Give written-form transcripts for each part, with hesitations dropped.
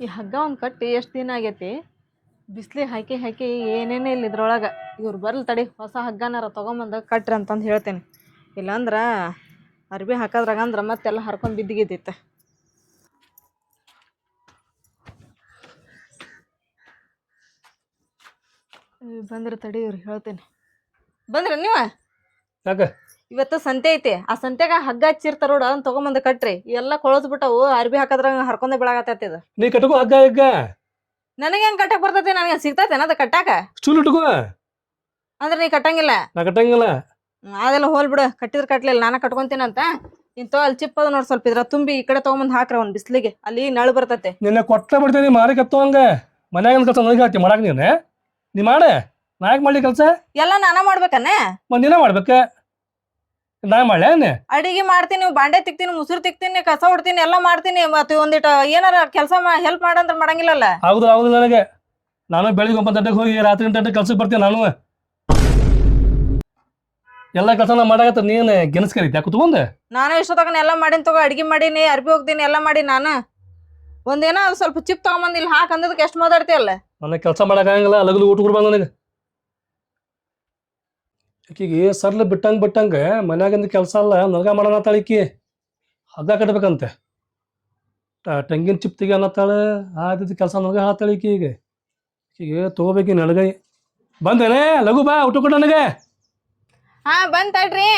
ಈ ಹಗ್ಗ ಒಂದು ಕಟ್ಟಿ ಎಷ್ಟು ದಿನ ಆಗೈತಿ. ಬಿಸಿಲಿ ಹಾಕಿ ಹಾಕಿ ಏನೇನೇ ಇಲ್ಲ ಇದ್ರೊಳಗೆ. ಇವ್ರು ಬರ್ಲಿ ತಡಿ, ಹೊಸ ಹಗ್ಗನಾರ ತೊಗೊಂಬಂದು ಕಟ್ರಿ ಅಂತಂದು ಹೇಳ್ತೇನೆ. ಇಲ್ಲಾಂದ್ರೆ ಅರ್ಬಿ ಹಾಕೋದ್ರಾಗಂದ್ರೆ ಮತ್ತೆಲ್ಲ ಹರ್ಕೊಂಡು ಬಿದ್ದಿಗಿದ್ದಿತ್ತು. ಬಂದ್ರೆ ತಡಿ ಇವ್ರಿಗೆ ಹೇಳ್ತೇನೆ. ಬಂದ್ರೆ ನೀವು ಯಾಕೆ ಇವತ್ತು ಸಂತೆ ಐತಿ. ಆ ಸಂತೆಗ ಹಗ್ಗ ಹಚ್ಚಿರ್ತಾರ ನೋಡು, ಅದನ್ನ ತೊಗೊಂಬಂದು ಕಟ್ರಿ. ಎಲ್ಲ ಕೊಳದ್ಬಿಟ್ಟವು, ಅರ್ಬಿ ಹಾಕೋದ್ರಾಗ ಹರ್ಕೊಂಡೆ ಬೀಳಾಗತ್ತೈತಿ ಇದು. ನೀ ಕಟ್ಕೋ ಹಗ್ಗ ಹಗ್ಗ ನನಗೆ ಹೆಂಗ್ ಕಟ್ಟಕ್ ಬರ್ತೈತಿ? ನನಗೆ ಸಿಗ್ತೈತೆ ಅದು ಕಟ್ಟಾಕ? ಸ್ಟೂಲ್ ಇಟ್ಕೋ. ಅಂದ್ರೆ ನೀ ಕಟ್ಟಂಗಿಲ್ಲ? ನಾ ಕಟ್ಟಂಗಿಲ್ಲ. ಅದೆಲ್ಲ ಹೋಲ್ ಬಿಡು, ಕಟ್ಟಿದ್ರೆ ಕಟ್ಲಿಲ್ಲ, ನಾನ ಕಟ್ಕೊಂತೀನಂತ. ಇಂತೋ ಅಲ್ಲಿ ಚಿಪ್ಪದ ನೋಡಿ ಸ್ವಲ್ಪ, ಇದ್ರ ತುಂಬಿ ಈ ಕಡೆ ತೊಗೊಂಬಂದ್ ಹಾಕ್ರ ಅವ್ನು ಬಿಸ್ಲಿಗೆ, ಅಲ್ಲಿ ನಳು ಬರ್ತೈತೆ. ನಿನ್ನೆ ಕೊಟ್ಟ ಬಿಡ್ತೇನೆ ಮಾರಿ ಕತ್ತೋ ಹಂಗ. ಮನ್ಯಾಗ ಕೆಲಸ ನನಗೆ ಹಾಕಿ ಮಾಡಾಕ ನೀ ಮಾಡ. ನಾ ಯಾಕೆ ಮಾಡ್ಲಿ ಕೆಲಸ? ಎಲ್ಲ ನಾನ ಮಾಡ್ಬೇಕನ್ನೇ? ನೀನ ಮಾಡ್ಬೇಕ, ನಾ ಮಾಡ್ಲೇ? ಅಡಿಗೆ ಮಾಡ್ತೀನಿ, ಬಾಂಡೆ ತಿಕ್ತೀನಿ, ಮುಸುರು ತಿಕ್ತೀನಿ, ಕಸ ಹೊಡ್ತೀನಿ, ಎಲ್ಲ ಮಾಡ್ತೀನಿ. ಮತ್ತೆ ಒಂದಿಟ ಏನಾರ ಕೆಲಸ ಹೆಲ್ಪ್ ಮಾಡಂದ್ರೆ ಮಾಡಂಗಿಲ್ಲಲ್ಲ. ಹೌದು ಹೌದು, ನನಗೆ ನಾನು ಬೆಳಿಗ್ಗೆ 9 ಗಂಟೆಗೆ ಹೋಗಿ ರಾತ್ರಿ 8 ಗಂಟೆಗೆ ಕೆಲ್ಸಕ್ಕೆ ಬರ್ತೀನಿ. ನಾನು ಎಲ್ಲ ಕೆಲಸ ಮಾಡಾಕತ್ತ, ನೀನ್ ಗೆನಸ್ ಕರೀತಿ ಯಾಕೆ ಕುತ್ಕೊಂಡ್? ನಾನು ಇಷ್ಟೊತ್ತಕ ಎಲ್ಲ ಮಾಡೀನಿ ತಗೋ. ಅಡಿಗೆ ಮಾಡೀನಿ, ಅರ್ಬಿ ಹೋಗ್ತೀನಿ, ಎಲ್ಲ ಮಾಡಿ. ನಾನು ಒಂದೇನೋ ಸ್ವಲ್ಪ ಚಿಪ್ ತಗೊಂಬಂದ್ ಇಲ್ಲಿ ಹಾಕ್ ಅಂದದಕ್ಕೆ ಎಷ್ಟು ಮಾತಾಡ್ತೀಯಲ್ಲ. ನನಗೆ ಕೆಲಸ ಮಾಡಕ್ಕಾಗಂಗಿಲ್ಲ, ಲಗಲು ಊಟ ಕೊಡ್ಬಂದ ನನಗೆ. ಆಕಿಗೆ ಸರ್ಲ ಬಿಟ್ಟಂಗ ಮನ್ಯಾಗಿಂದ ಕೆಲಸ ಅಲ್ಲ ನನಗ ಮಾಡೋಣ ತಾಳಿಕಿ. ಹಗ್ಗ ಕಟ್ಬೇಕಂತೆ, ತೆಂಗಿನ ಚಿಪ್ ತೆಗಿ ಅನ್ನತ್ತಾಳೆ. ಆ ರೀತಿ ಕೆಲಸ ನನಗೆ ಹಾತಾಳಿಕಿ. ಈಗ ತಗೋಬೇಕಿ ನಡಗೈ. ಬಂದೇನೆ ಲಘು ಬಾ, ಊಟ ಕೊಡ ನನಗೆ. ಹಾ ಬಂತಡ್ರಿ.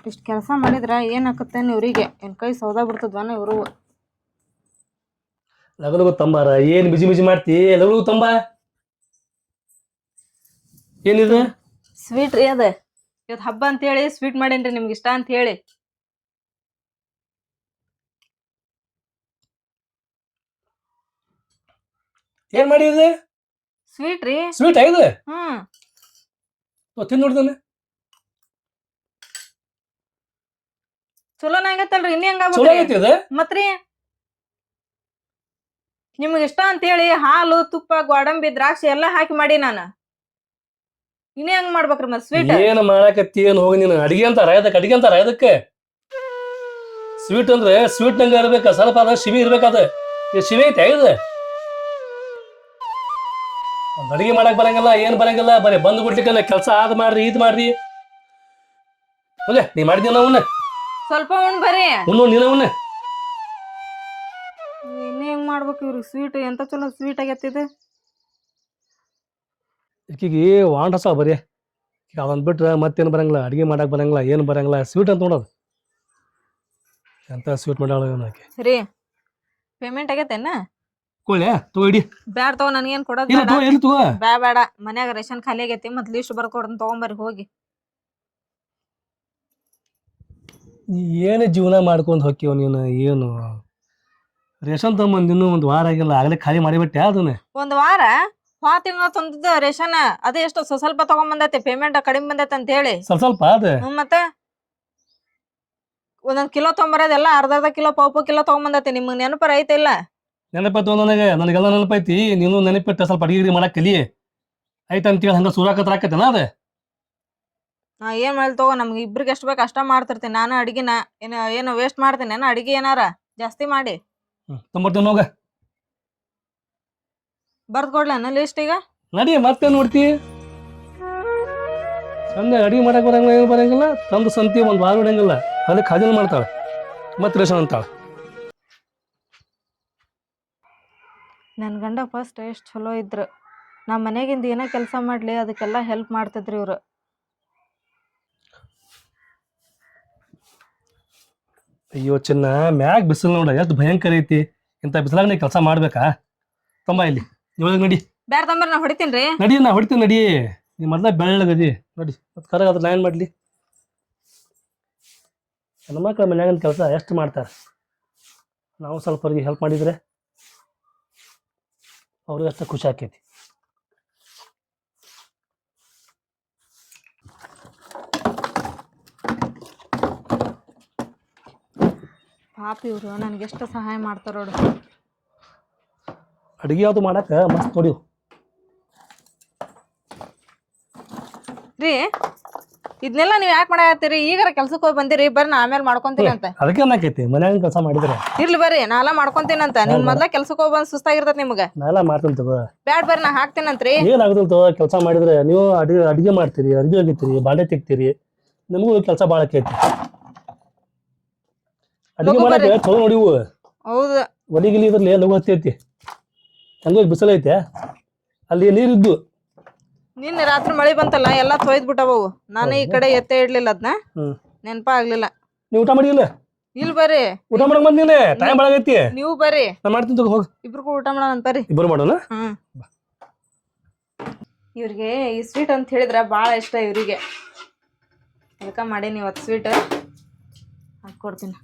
ಇಷ್ಟು ಕೆಲಸ ಮಾಡಿದ್ರ ಏನಾಕತ್ತೇನು ಇವ್ರಿಗೆ? ಏನ್ ಕೈ ಸೌದಾ ಬಿಡ್ತದ್ವಾನ ಇವರು? ಲಗು ತಂಬಾರ, ಏನ್ ಬಿಜಿ ಬಿಜಿ ಮಾಡ್ತಿ? ಲಗು ತಂಬ. ಏನಿದೆ? ಸ್ವೀಟ್ ರೀ ಅದ. ಇವತ್ತು ಹಬ್ಬ ಅಂತ ಹೇಳಿ ಸ್ವೀಟ್ ಮಾಡೇನ್ರಿ, ನಿಮ್ಗೆ ಇಷ್ಟ ಅಂತ ಹೇಳಿ. ಏನ್ ಮಾಡಿದೆ? ಸ್ವೀಟ್ ರೀ. ಸ್ವೀಟ್ ಆಗಿದೆ? ಹ್ಮ್, ತಿಂದು ನೋಡ್ತಾನೆ. ಚಲೋನ ಆಗತ್ತಲ್ರಿ? ಇನ್ನೇ ಚಲೋ ಐತಿ ಹಂಗ ಅದ. ಮತ್ರಿ ನಿಮ್ಗೆ ಇಷ್ಟ ಅಂತ ಹೇಳಿ ಹಾಲು, ತುಪ್ಪ, ಗೋಡಂಬಿ, ದ್ರಾಕ್ಷಿ ಎಲ್ಲ ಹಾಕಿ ಮಾಡಿ ನಾನು. ಇನ್ನೇ ಹಂಗ ಮಾಡ್ಬೇಕ್ರಿ ಮತ್ ಸ್ವೀಟ್? ಏನ್ ಮಾಡಾಕತ್ತಿ? ಏನ್ ಹೋಗಿ ನೀನು ಅಡಿಗೆ ಅಂತಾರ ಅದಕ್ಕೆ? ಅಡಿಗೆ ಅಂತಾರ ಅದಕ್ಕೆ? ಸ್ವೀಟ್ ಅಂದ್ರೆ ಸ್ವೀಟ್ ನಂಗ ಇರ್ಬೇಕ, ಸ್ವಲ್ಪ ಅದ ಶಿವಿ ಇರ್ಬೇಕದ. ಈ ಶಿವಿ ಐತೆ ಇದೆ. ಅಡಿಗೆ ಮಾಡಕ್ ಬರಂಗಿಲ್ಲ, ಏನ್ ಬರಂಗಿಲ್ಲ, ಬರೀ ಬಂದು ಬಿಡ್ಲಿಕ್ಕಲ್ಲ. ಕೆಲಸ ಆದ್ ಮಾಡ್ರಿ, ಇದ್ ಮಾಡ್ರಿ. ನೀ ಮಾಡಿದ್ಯ ಅವನ್ನ ಸ್ವಲ್ಪ ಉಣ್ ಬರ್ರಿ. ನೀನ ಅವನ್ನ ಇನ್ನೇ ಹೆಂಗ್ ಮಾಡ್ಬೇಕು ಇವ್ರಿಗೆ ಸ್ವೀಟ್? ಎಂತ ಚಲೋ ಸ್ವೀಟ್ ಆಗತ್ತಿದೆ. ಈಕಿಗೆ ವಾಂಡ್ ಹಸ ಬರೀ. ಅದನ್ ಬಿಟ್ರೆ ಮತ್ತೇನ್ ಬರಂಗಿಲ್ಲ, ಅಡಿಗೆ ಮಾಡಕ್ ಬರಂಗಿಲ್ಲ, ಏನ್ ಬರಂಗಿಲ್ಲ. ಸ್ವೀಟ್ ಅಂತ ನೋಡೋದು ಎಂತ ಸ್ವೀಟ್ ಮಾಡ್ಯಾಳ ಆಕಿ. ರೀ ಪೇಮೆಂಟ್ ಆಗೈತೇನ? ಕೊಳ್ಳೆ ತಗೋ ಇಡಿ. ಬ್ಯಾಡ ತಗೋ, ನನಗೇನ್ ಕೊಡೋದ್ ಇಲ್ಲ ತಗೋ, ಇಲ್ಲ ತಗೋ. ಬೇಡ, ಮನ್ಯಾಗ ರೇಷನ್ ಖಾಲಿ ಆಗೈತಿ. ಮತ್ ಲಿಸ್ಟ್ ಬರ್ಕೊಡ್ತೀನಿ, ತಗೊಂಬರ್ರಿ ಹೋಗಿ. ಏನು ಜೀವನ ಮಾಡ್ಕೊಂಡು ಹೋಗ್ತೀವ ನೀನು? ಏನು ರೇಷನ್ ತಗೊಂಬಂದು ಇನ್ನೂ 1 ವಾರ ಆಗಿಲ್ಲ, ಆಗಲೇ ಖಾಲಿ ಮಾಡಿಬಿಟ್ಟೆ ಅದನ್ನ. 1 ವಾರ? ತಿಂಗಳ ತಂದಿದ್ದ ರೇಷನ್ ಅದೇ ಎಷ್ಟು ಸ್ವಲ್ಪ ತಗೊಂಬಂದೈತಿ. ಪೇಮೆಂಟ್ ಕಡಿಮೆ ಬಂದೈತೆ ಅಂತ ಹೇಳಿ ಸ್ವಲ್ಪ ಅದ. ಮತ್ತೆ ಒಂದೊಂದ್ ಕಿಲೋ ತೊಗೊಂಬರೋದೆಲ್ಲ ಅರ್ಧ ಕಿಲೋ, ಪಾವು ಕಿಲೋ ತಗೊಂಬಂದೈತಿ. ನಿಮ್ಗೆ ನೆನಪರ ಐತೆ ಇಲ್ಲ? ನೆನಪೈತು ನನಗೆಲ್ಲ ನೆನಪೈತಿ. ನೀನು ನೆನಪಿಟ್ಟ ಸ್ವಲ್ಪ ಅಡಿಗೆ ಮಾಡಕ್ ಕಲಿ ಆಯ್ತು ಅಂತೇಳಿ ಹಂಗ ಸೂರಾಕತ್ರ ಆಕೈತನ ಅದ. ನಾ ಏನ್ ಮಾಡಿ ತಗೋ, ನಮ್ಗೆ ಇಬ್ರಿಗೆ ಎಷ್ಟು ಬೇಕು ಅಷ್ಟ ಮಾಡ್ತಿರ್ತೀನಿ ನಾನು. ಅಡಿಗೆನ ಏನು ವೇಸ್ಟ್ ಮಾಡ್ತೀನಿ ಏನೋ? ಅಡಿಗೆ ಏನಾರ ಜಾಸ್ತಿ ಮಾಡಿ ತೊಂಬರ್ತೀನಿ ಹೋಗ. ಬರ್ದ್ ಕೊಡ್ಲೇನ ಲಿಸ್ಟ್ ಈಗ? ನಡಿ, ಮತ್ತೆ ನೋಡ್ತಿ. ಸಂದೆ ಅಡಿಗೆ ಮಾಡಕ್ ಬರಂಗಿಲ್ಲ, ಏನು ಬರಂಗಿಲ್ಲ. ತಂದು ಸಂತಿ 1 ವಾರ ಹೊಡಂಗಿಲ್ಲ, ಅಲ್ಲಿ ಖಾದಿನ ಮಾಡ್ತಾಳೆ, ಮತ್ತೆ ರೇಷನ್ ಅಂತಾಳೆ. ನನ್ನ ಗಂಡ ಫಸ್ಟ್ ಎಷ್ಟು ಚಲೋ ಇದ್ರು. ನಮ್ಮ ಮನೆಗಿಂದ ಏನೋ ಕೆಲಸ ಮಾಡ್ಲಿ ಅದಕ್ಕೆಲ್ಲ ಹೆಲ್ಪ್ ಮಾಡ್ತಿದ್ರಿ ಇವ್ರು. ಅಯ್ಯೋ ಚಿನ್ನ, ಮ್ಯಾಗ ಬಿಸಿಲು ನೋಡ ಎಷ್ಟು ಭಯಂಕರ ಐತಿ. ಇಂಥ ಬಿಸಿಲಾಗ ನೀ ಕೆಲಸ ಮಾಡ್ಬೇಕಾ? ತಂಬ ಇಲ್ಲಿ ಇವಾಗ ನಡಿ. ಬ್ಯಾಡ ತಂಬರ್, ನಾ ಹೊಡಿತೀನಿ. ನಡಿ, ನಾ ಹೊಡಿತೀನಿ ನಡಿ. ನೀ ಮೊದ್ಲ ಬೆಳ್ಳಗದಿ ನೋಡಿ, ಮತ್ತೆ ಕರಗ ಅದ್ರ ನಾ ಏನ್ ಮಾಡ್ಲಿ? ಹೆಣ್ಮಕ್ಳ ಮನ್ಯಾಗಿನ ಕೆಲಸ ಎಷ್ಟು ಮಾಡ್ತಾರೆ. ನಾವು ಸ್ವಲ್ಪ ಅವ್ರಿಗೆ ಹೆಲ್ಪ್ ಮಾಡಿದ್ರೆ ಅವ್ರಿಗೆ ಅಷ್ಟು ಖುಷಿ ಆಕೈತಿ. ಪಾಪ ಇವ್ರು ನನಗೆಷ್ಟು ಸಹಾಯ ಮಾಡ್ತಾರ ನೋಡು. ಅಡಿಗೆ ಯಾವ್ದು ಮಾಡಕ್ಕೆ ಮಸ್ತ್ ನೋಡಿ ರೀ. ಇದನ್ನೆಲ್ಲ ನೀವ್ ಯಾಕೆ ಮಾಡಾಕತ್ತೀರಿ? ಈಗಾರ ಕೆಲ್ಸಕ್ಕೆ ಹೋಗಿ ಬಂದಿರಿ, ಬರ್ರಿ ನಾ ಆಮೇಲೆ ಮಾಡ್ಕೊಂತೀನಿ ಅಂತ. ಅದಕ್ಕೆ ಏನಾಕೈತಿ ಮನ್ಯಾಗ ಕೆಲಸ ಮಾಡಿದ್ರೆ ಇರ್ಲಿ ಬರ್ರಿ, ನಾ ಎಲ್ಲ ಮಾಡ್ಕೊಂತೀನಂತ. ನಿಮ್ ಮೊದ್ಲ ಕೆಲ್ಸಕ್ಕೆ ಹೋಗಿ ಬಂದ್ ಸುಸ್ತಾಗಿರ್ತದ ನಿಮ್ಗ. ನಾವೆಲ್ಲ ಮಾಡ್ತೀನಿ ತಗೋ. ಬ್ಯಾಡ್ ಬರ್ರಿ, ನಾ ಹಾಕ್ತೇನಂತ್ರಿ. ಏನಾಗುದಿಲ್ಲ ತಗೋ, ಕೆಲಸ ಮಾಡಿದ್ರೆ ನೀವು ಅಡಿಗೆ ಮಾಡ್ತೀರಿ, ಅರ್ಬಿ ಒಗಿತೀರಿ, ಬಾಂಡೆ ತೆಗ್ತೀರಿ, ನಿಮಗೂ ಕೆಲಸ ಭಾಳ ಆಕೈತಿ. ಅಡಿಗೆ ಮಾಡಕ್ಕೆ ಚಲೋ ನೋಡಿವು. ಹೌದು, ಒಲಿಗಿಲಿ ಇದ್ರಲ್ಲಿ ಲಘು ಹತ್ತೈತಿ. ಹಂಗ ಬಿಸಿಲೈತೆ, ಅಲ್ಲಿ ನೀರಿದ್ದು. ನಿನ್ನೆ ರಾತ್ರಿ ಮಳಿ ಬಂತಲ್ಲ, ಎಲ್ಲಾ ತೊಯ್ದ್ ಬಿಟ್ಟವು. ನಾನು ಈ ಕಡೆ ಎತ್ತೆ ಇಡ್ಲಿಲ್ಲ ಅದ್ನ, ನೆನಪ ಆಗ್ಲಿಲ್ಲ. ನೀವು ಊಟ ಮಾಡಿಲ್ಲ? ಇಲ್ ಬರ್ರಿ, ಊಟ ಮಾಡಕ್ ಬಂದಿಲ್ಲ, ಟೈಮ್ ಬಾಳಾಗೈತಿ. ನೀವು ಬರ್ರಿ, ನಾ ಮಾಡ್ತೀನಿ ತಗೋ, ಹೋಗಿ ಇಬ್ರು ಊಟ ಮಾಡೋಣ ಅಂತ ಬರ್ರಿ. ಇಬ್ಬರು ಮಾಡೋಣ. ಇವ್ರಿಗೆ ಈ ಸ್ವೀಟ್ ಅಂತ ಹೇಳಿದ್ರ ಬಾಳ ಇಷ್ಟ ಇವ್ರಿಗೆ, ಅದಕ್ಕ ಮಾಡೇನಿ ಇವತ್ತು ಸ್ವೀಟ್. ಹಾಕೊಡ್ತೀನಿ.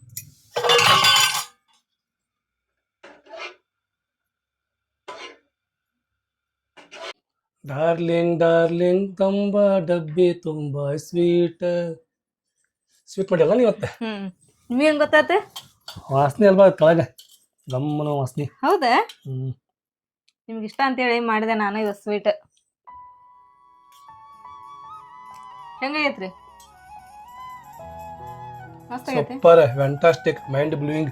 ಡಾರ್ಲಿಂಗ್ ಡಾರ್ಲಿಂಗ್ ತಂಬ ಡಬ್ಬಿ ತುಂಬಾ ಸ್ವೀಟ್ ಮಾಡಿಲ್ಲ ನೀವತ್ತೆ. ನಿಮ್ಗೇನ್ ಗೊತ್ತಾತ? ವಾಸನೆ ಅಲ್ವಾ ಕೆಳಗ ಗಮ್ಮನ ವಾಸನೆ. ಹೌದಾ? ನಿಮ್ಗೆ ಇಷ್ಟ ಅಂತೇಳಿ ಮಾಡಿದೆ ನಾನು ಇವತ್ತು ಸ್ವೀಟ್. ಹೆಂಗೈತ್ರಿ? ಮಸ್ತ್ ಆಗೈತೆ. Super, fantastic, mind blowing.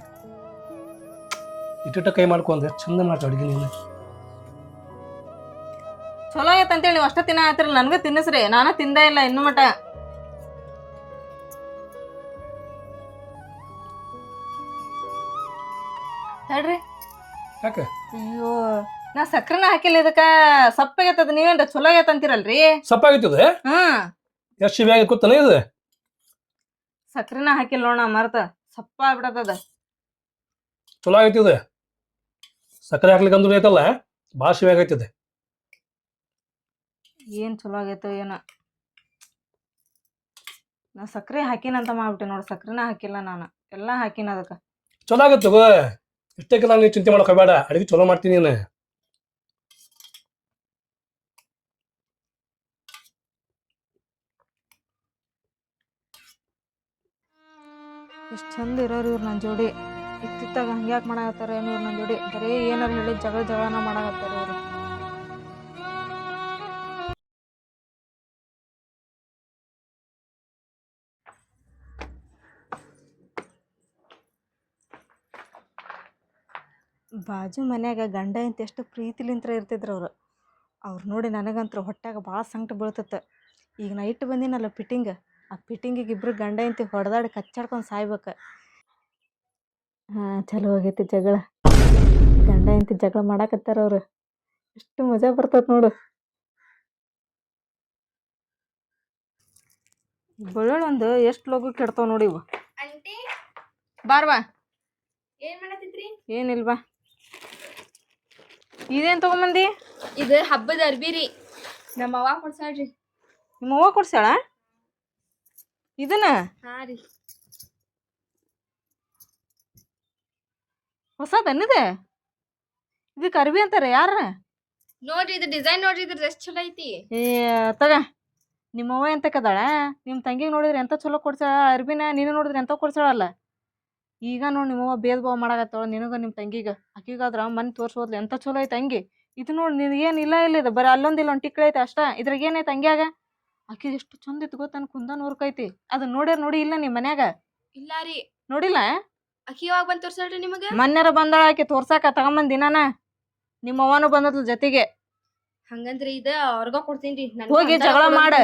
ಇಟ್ಟಿಟ್ಟ ಕೈ ಮಾಡ್ಕೊಂಡ್ರೆ ಚಂದ ಮಾಡ್ತಾ ಅಡಿಗೆ ನೀನು. ಚಲೋ ಐತ್ ಅಂತೇಳಿ ನೀವು ಅಷ್ಟ ತಿನ್ನ ಆತಿರಲ್ಲ, ನನ್ಗ ತಿನ್ನಿಸ್ರಿ. ನಾನ ತಿಂದ ಇಲ್ಲ ಇನ್ನು ಮಟ. ಹೇಳ್ರಿ. ಯಾಕೆ? ಅಯ್ಯೋ, ನಾ ಸಕ್ರೆನ ಹಾಕಿಲ್ಲ ಇದಕ್ಕ. ಸಪ್ಪಾಗೈತದ, ನೀವೇನ್ರ ಚಲೋ ಆಗೈತ ಅಂತೀರಲ್ರಿ. ಸಪ್ಪಾಗೈತದೆ? ಎಷ್ಟು ಶಿವ್ಯಾಗಿ ಕೂತಾನೆ ಇದು? ಸಕ್ರೆನ ಹಾಕಿಲ್ಲ ನೋಡ, ಮರ್ತ ಸಪ್ಪ ಆಗ್ಬಿಡತದ. ಚಲೋ ಆಗೈತಿದೆ. ಸಕ್ಕರೆ ಹಾಕ್ಲಿಕ್ಕೆ ಅಂದ್ರೂ ಐತಲ್ಲ, ಭಾಳ ಶಿವ್ಯಾಗೈತಿದೆ. ಏನ್ ಚಲೋ ಆಗೈತೋ ಏನೋ. ನಾ ಸಕ್ರೆ ಹಾಕಿನಂತ ಮಾಡ್ಬಿಟ್ಟೆ ನೋಡು, ಸಕ್ರೆನ ಹಾಕಿಲ್ಲ ನಾನು, ಎಲ್ಲಾ ಹಾಕಿನ ಅದಕ್ಕ. ಚಲೋ ಆಗತ್ತೆ ತಗೋ, ಇಷ್ಟಕ್ಕೆಲ್ಲ ನೀವು ಚಿಂತೆ ಮಾಡಕ್ ಹೋಗ್ಬೇಡ, ಅಡಿಗೆ ಚಲೋ ಮಾಡ್ತೀನಿ ನೀನು. ಎಷ್ಟು ಚಂದ ಇರೋರು ಇವ್ರು ನನ್ನ ಜೋಡಿ. ಇತ್ತಿತ್ತಾಗ ಹಂಗ್ಯಾಕೆ ಮಾಡಾಕತ್ತಾರ ಏನು ಇವ್ರು ನನ್ನ ಜೋಡಿ? ಬರೀ ಏನಾರು ಹೇಳಿ ಜಗಳನ ಮಾಡಾಕತ್ತಾರ ಇವರು. ಬಾಜು ಮನ್ಯಾಗ ಗಂಡ ಅಂತ ಎಷ್ಟು ಪ್ರೀತಿಲಿಂತ್ರ ಇರ್ತಿದ್ರು ಅವ್ರು ನೋಡಿ ನನಗಂತೂ ಹೊಟ್ಯಾಗ ಭಾಳ ಸಂಕಟ ಬೀಳ್ತತ್ತೆ. ಈಗ ನಾ ಇಟ್ಟು ಬಂದಿನಲ್ಲ ಫಿಟ್ಟಿಂಗ್, ಆ ಫಿಟ್ಟಿಂಗಿಗೆ ಇಬ್ಬರು ಗಂಡ ಅಂತಿ ಹೊಡೆದಾಡಿ ಕಚ್ಚಾಡ್ಕೊಂಡು ಸಾಯ್ಬೇಕು. ಚಲೋ ಆಗೈತಿ ಜಗಳ. ಗಂಡ ಅಂತಿ ಜಗಳ ಮಾಡಾಕತ್ತಾರ ಅವ್ರು, ಎಷ್ಟು ಮಜಾ ಬರ್ತದೆ ನೋಡು. ಬೆಳ್ಳೊಂದು ಎಷ್ಟು ಲಗು ಕೆಡ್ತಾವ ನೋಡಿ ಇವು. ಬಾರ್ವಾ. ಏನ್ ಮಾಡತ್ತಿದ್ರಿ? ಏನಿಲ್ವಾ. ಇದೇನ್ ತಗೊಂಬಂದಿ? ಇದು ಹಬ್ಬದ ಅರ್ಬಿ ರೀ, ನಮ್ಮ ಅವ್ವ ಕೊಡ್ಸಾಳ್ರಿ. ನಿಮ್ಮ ಅವ್ವ ಕೊಡ್ಸ್ಯಾಳ ಇದನ್ನ? ಹಾ ರೀ. ಹೊಸದನ್ನಿದೆ? ಇದಕ್ಕೆ ಅರ್ಬಿ ಅಂತಾರ ಯಾರ? ನೋಡ್ರಿ ಇದು ಡಿಸೈನ್ ನೋಡ್ರಿ, ಇದ್ರ ಎಷ್ಟ್ ಚಲೋ ಐತಿ. ಏ ತಗ, ನಿಮ್ಮ ಅವ್ವ ಎಂತ ಕದಾಳ? ನಿಮ್ಮ ತಂಗಿಗೆ ನೋಡಿದ್ರೆ ಎಂತ ಚಲೋ ಕೊಡ್ಸಾಳ ಅರ್ಬಿನ, ನೀನು ನೋಡಿದ್ರೆ ಎಂತ ಕೊಡ್ಸಾಳಲ್ಲ. ಈಗ ನೋಡಿ ನಿಮ್ಮವ್ವ ಭೇದ ಭಾವ ಮಾಡಾಕತ್ತಾಳ ನಿನಗ ನಿಮ್ಮ ತಂಗಿಗ. ಆಕಿಗಾದ್ರ ಮನೆ ತೋರ್ಸೋದ್ಲು ಎಂತ ಚಲೋ ಐತೆ ಅಂಗಿ. ಇದು ನೋಡಿ ನಿನಗೇನು ಇಲ್ಲ ಇದು, ಬರೀ ಅಲ್ಲೊಂದು ಇಲ್ಲೊಂದು ಟಿಕ್ಳೆ ಐತೆ ಅಷ್ಟ. ಇದ್ರಾಗ ಏನೈತೆ ಅಂಗ್ಯಾಗ? ಆಕಿ ಎಷ್ಟು ಚಂದ ಇತ್ತು ಗೊತ್ತ, ಕುಂದನ್ ಊರ್ಕೈತಿ. ಅದನ್ನ ನೋಡಿ ಇಲ್ಲ ನಿಮ್ಮ ಮನ್ಯಾಗ? ಇಲ್ಲ ರೀ. ನೋಡಿಲ್ಲ? ಅಕ್ಕಿ ಯಾವಾಗ ಬಂದ್ ತೋರ್ಸಲ್ರಿ ನಿಮಗ? ಮೊನ್ನೆರ ಬಂದಾಳ ಆಕಿ ತೋರ್ಸಾಕ, ತಗೊಂಬಂದಿನಾನ. ನಿಮ್ಮ ಅವ್ವನು ಬಂದದ್ಲು ಜೊತೆಗೆ. ಹಂಗಂದ್ರಿ ಇದ ಅವ್ರಗ ಕೊಡ್ತೀನಿ. ಹೋಗಿ ಜಗಳ ಮಾಡ.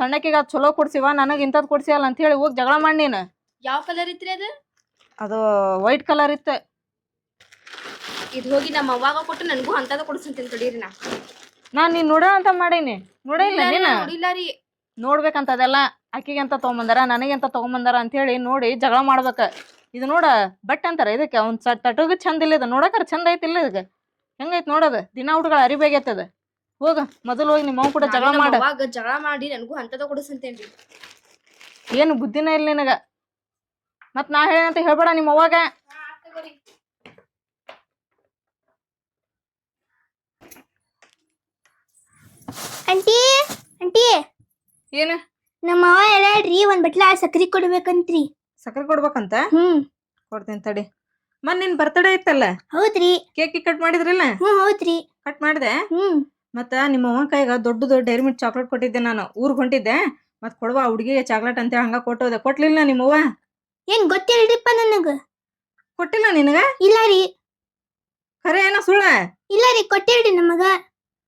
ಸಣ್ಣಕ್ಕಿಗ ಅದ್ ಚಲೋ ಕೊಡ್ಸಿವ, ನನಗ್ ಇಂಥದ್ ಕೊಡ್ಸಿಯಲ್ಲ ಅಂತ ಹೇಳಿ ಹೋಗಿ ಜಗಳ ಮಾಡಿ ನೀನು. ಯಾವ ಕಲರ್ ಇತ್ರಿ ಅದು? ಅದು ವೈಟ್ ಕಲರ್ ಇತ್ತ. ಇದು ಹೋಗಿ ನಮ್ಮ ಅವ್ವಾಗ ಕೊಟ್ಟು ನನಗೂ ಅಂತದ ಕೊಡ್ಸಂತೀನಿ ತಡೀರಿ. ನಾನ್ ನೀನ್ ನೋಡ ಅಂತ ಮಾಡೀನಿ, ನೋಡಿಲ್ಲ ನೀನ? ನೋಡಿಲ್ಲ ರೀ. ನೋಡ್ಬೇಕಂತ ಅದೆಲ್ಲ. ಅಕ್ಕಿಗೆ ಅಂತ ತಗೊಂಬಂದಾರ, ನನಗೆ ಅಂತ ತಗೊಂಬಂದಾರ ಅಂತ ಹೇಳಿ ನೋಡಿ ಜಗಳ ಮಾಡ್ಬೇಕ. ಇದು ನೋಡ ಬಟ್ ಅಂತಾರ ಇದಕ್ಕೆ, ಅವ್ನ್ ತಟಗ ಚಂದ ಇಲ್ಲ. ಇದು ನೋಡಕರ ಚಂದ ಐತಿಲ್ಲ ಇದಕ್ಕೆ. ಹೆಂಗೈತ್ ನೋಡದ, ದಿನ ಹುಡುಗಳ ಅರಿಬೇಗೈತದ. ಹೋಗ ಮೊದಲು ಹೋಗಿ ನಿಮ್ಮ ಅವ್ವ ಕೂಡ ಜಗಳ ಮಾಡ. ಜಗಳ ಮಾಡಿ ನನಗೂ ಅಂತದ ಕೊಡ್ಸಂತೇನ್ರಿ. ಏನು ಬುದ್ಧಿನ ಇಲ್ಲ ನಿನಗ. ಮತ್ ನಾ ಹೇಳಂತ ಹೇಳ್ಬೇಡ ನಿಮ್ಮ ಅವ್ವಾಗ. ಆಂಟಿ ಆಂಟಿ, ಏನು? ನಮ್ಮ ಅವ್ವ ಹೇಳ್ರಿ ಒಂದ್ ಬಟ್ಲ ಸಕ್ರಿ ಕೊಡ್ಬೇಕಂತ್ರಿ. ಸಕ್ಕರೆ ಕೊಡ್ಬೇಕಂತ? ಕೊಡ್ತೀನಿ ತಡಿ. ನಿನ್ ಬರ್ತಡೇ ಇತ್ತಲ್ಲ? ಹೌದ್ರಿ. ಕೇಕ್ ಕಟ್ ಮಾಡಿದ್ರಿಲ್ಲ? ಹೌದ್ರಿ. ಕಟ್ ಮಾಡಿದೆ. ಮತ್ತ ನಿಮ್ಮ ಅವ್ವ ಕೈಗ ದೊಡ್ಡ ಡೈರಿ ಮಿಲ್ಕ್ ಚಾಕ್ಲೇಟ್ ಕೊಟ್ಟಿದ್ದೆ ನಾನು. ಊರ್ಗ್ ಹೊಂಟಿದ್ದೆ, ಮತ್ತು ಕೊಡುವ ಹುಡುಗಿಗೆ ಚಾಕ್ಲೇಟ್ ಅಂತೇಳಿ ಹಂಗೆ ಕೊಟ್ಟೋದೆ. ಕೊಟ್ಲಿಲ್ಲ ನಿಮ್ಮವ್ವ? ಏನ್ ಗೊತ್ತಿಲ್ರಿಪ್ಪ ನನಗ. ಕೊಟ್ಟಿಲ್ಲ ನಿನಗ? ಇಲ್ಲ ರೀ, ಖರೆ ಏನೋ ಸುಳ್ಳ? ಇಲ್ಲ ರೀ, ಕೊಟ್ಟಿಲ್ರಿ ನಮಗ.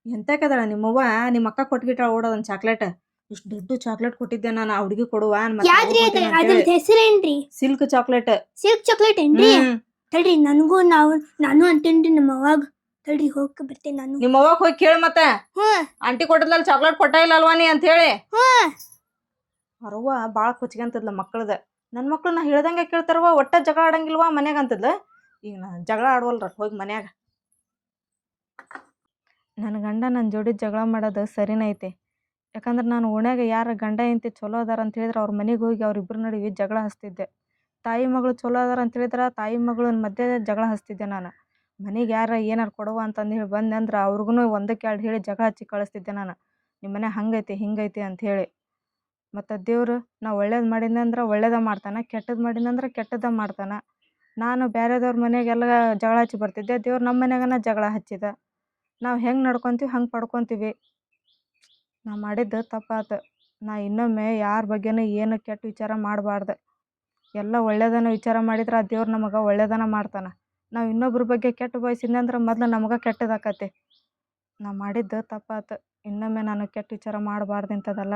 ಎಂತಕದಳ ನಿಮ್ಮವ್ವ? ನಿಮ್ಮ ಅಕ್ಕ ಕೊಟ್ಬಿಟ್ಟಾಳ ಓಡೋದನ್ ಚಾಕ್ಲೇಟ್. ಇಷ್ಟು ದೊಡ್ಡ ಚಾಕ್ಲೇಟ್ ಕೊಟ್ಟಿದ್ದೆ ನಾನು ಆ ಹುಡುಗಿ ಕೊಡುವ ಯಾವ್ದ್ರಿ ಅದ್ರದ್ ಹೆಸರೇನ್ರಿ? Silk chocolate. ಸಿಲ್ಕ್ ಚಾಕ್ಲೇಟ್ ಏನ್ರಿ? ತಡ್ರಿ ನಾನು ಅಂತೇನ್ರಿ ನಮ್ಮ ಅವಾಗ. ತಡ್ರಿ ಹೋಗಕ್ಕೆ ಬರ್ತೇನೆ ನಾನು. ನಿಮ್ಮ ಅವ್ವಾಗ ಹೋಗಿ ಕೇಳ ಮತ್ತ. ಹ್ಮ್ ಆಂಟಿ ಕೊಟ್ಟದ್ಲಲ್ಲ ಚಾಕ್ಲೇಟ್ ಕೊಟ್ಟ ಇಲ್ಲ ಅಲ್ವಾ ನೀ ಅಂತ ಹೇಳಿ. ಹ್ಮ್ ಅವ್ರವ್ವ ಭಾಳ ಕುಚ್ಕಂತದ್ಲ ಮಕ್ಕಳದ. ನನ್ನ ಮಕ್ಳು ನಾ ಹೇಳ್ದಂಗೆ ಕೇಳ್ತಾರವ, ಒಟ್ಟ ಜಗಳ ಆಡಂಗಿಲ್ವಾ ಮನ್ಯಾಗ ಅಂತದ್ಲ. ಈಗ ನಾ ಜಗಳ ಆಡವಲ್ರ ಹೋಗಿ ಮನ್ಯಾಗ. ನನ್ನ ಗಂಡ ನನ್ನ ಜೋಡಿ ಜಗಳ ಮಾಡೋದು ಸರಿನೇ ಐತಿ. ಯಾಕಂದ್ರೆ ನಾನು ಓಣ್ಯಾಗ ಯಾರ ಗಂಡ ಹೆಂಡತಿ ಚಲೋ ಅದಾರ ಅಂತ ಹೇಳಿದ್ರೆ ಅವ್ರ ಮನೆಗೆ ಹೋಗಿ ಅವ್ರಿಬ್ರು ನಡುವೆ ಜಗಳ ಹಚ್ತಿದ್ದೆ. ತಾಯಿ ಮಗಳು ಚಲೋ ಅದಾರ ಅಂತ ಹೇಳಿದ್ರೆ ತಾಯಿ ಮಗಳ ಮಧ್ಯೆ ಜಗಳ ಹಚ್ತಿದ್ದೆ ನಾನು. ಮನೆಗೆ ಏನಾರು ಕೊಡುವ ಅಂತಂದು ಹೇಳಿ ಬಂದೆ ಅಂದ್ರೆ ಅವ್ರಿಗೂ ಒಂದಕ್ಕೆ ಎರಡು ಹೇಳಿ ಜಗಳ ಹಚ್ಚಿ ಕಳಿಸ್ತಿದ್ದೆ ನಾನು. ನಿಮ್ಮ ಮನೆ ಹಂಗೈತಿ ಹಿಂಗೈತಿ ಅಂತ ಹೇಳಿ. ಮತ್ತು ದೇವ್ರು ನಾ ಒಳ್ಳೇದು ಮಾಡಿದ್ದೆ ಅಂದ್ರೆ ಒಳ್ಳೇದ ಮಾಡ್ತಾನೆ, ಕೆಟ್ಟದ್ದು ಮಾಡಿದ್ನಂದ್ರೆ ಕೆಟ್ಟದ್ದ ಮಾಡ್ತಾನೆ. ನಾನು ಬೇರೆದವ್ರ ಮನೆಗೆಲ್ಲ ಜಗಳ ಹಚ್ಚಿ ಬರ್ತಿದ್ದೆ, ದೇವ್ರು ನಮ್ಮ ಮನ್ಯಾಗನ ಜಗಳ ಹಚ್ಚಿದ. ನಾವು ಹೆಂಗೆ ನಡ್ಕೊತೀವಿ ಹಂಗೆ ಪಡ್ಕೊತೀವಿ. ನಾ ಮಾಡಿದ್ದು ತಪ್ಪಾತು. ನಾ ಇನ್ನೊಮ್ಮೆ ಯಾರ ಬಗ್ಗೆನೂ ಏನು ಕೆಟ್ಟ ವಿಚಾರ ಮಾಡಬಾರ್ದು. ಎಲ್ಲ ಒಳ್ಳೇದನ್ನ ವಿಚಾರ ಮಾಡಿದ್ರೆ ಆ ದೇವ್ರು ನಮಗೆ ಒಳ್ಳೇದನ್ನ ಮಾಡ್ತಾನೆ. ನಾವು ಇನ್ನೊಬ್ರ ಬಗ್ಗೆ ಕೆಟ್ಟ ಬಯಸಿದ್ನೆ ಅಂದ್ರೆ ಮೊದಲು ನಮಗೆ ಕೆಟ್ಟದಾಕತಿ. ನಾ ಮಾಡಿದ್ದು ತಪ್ಪಾತು. ಇನ್ನೊಮ್ಮೆ ನಾನು ಕೆಟ್ಟ ವಿಚಾರ ಮಾಡಬಾರ್ದು ಇಂಥದ್ದೆಲ್ಲ.